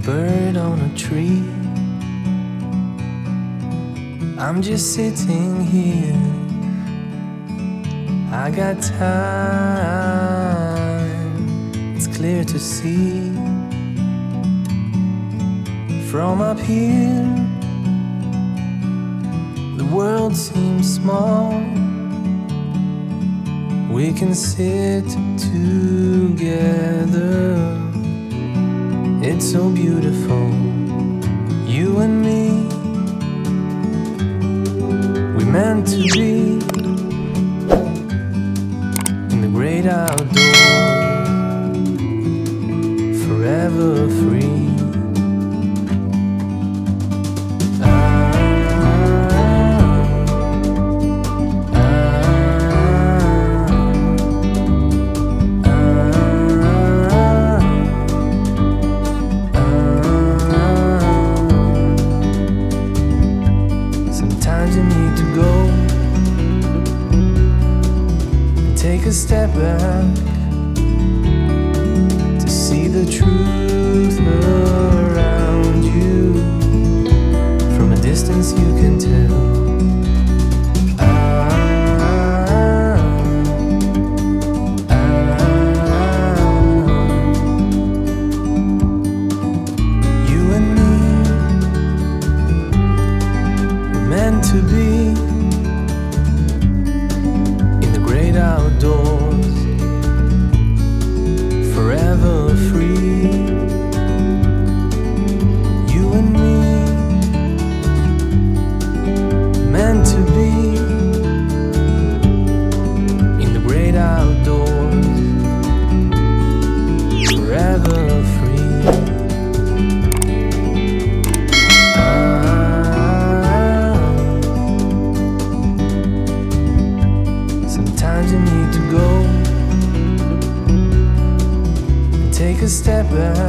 bird on a tree. I'm just sitting here, I got time, it's clear to see. From up here, the world seems small. We can sit together, it's so beautiful, you and me. We meant to be in the great outdoors, forever free. Take a step back to see the truth around you. From a distance you can tell. You and me were meant to be outdoors, forever free. You and me, meant to be in the great outdoors, forever free. Sometimes you need to go and take a step back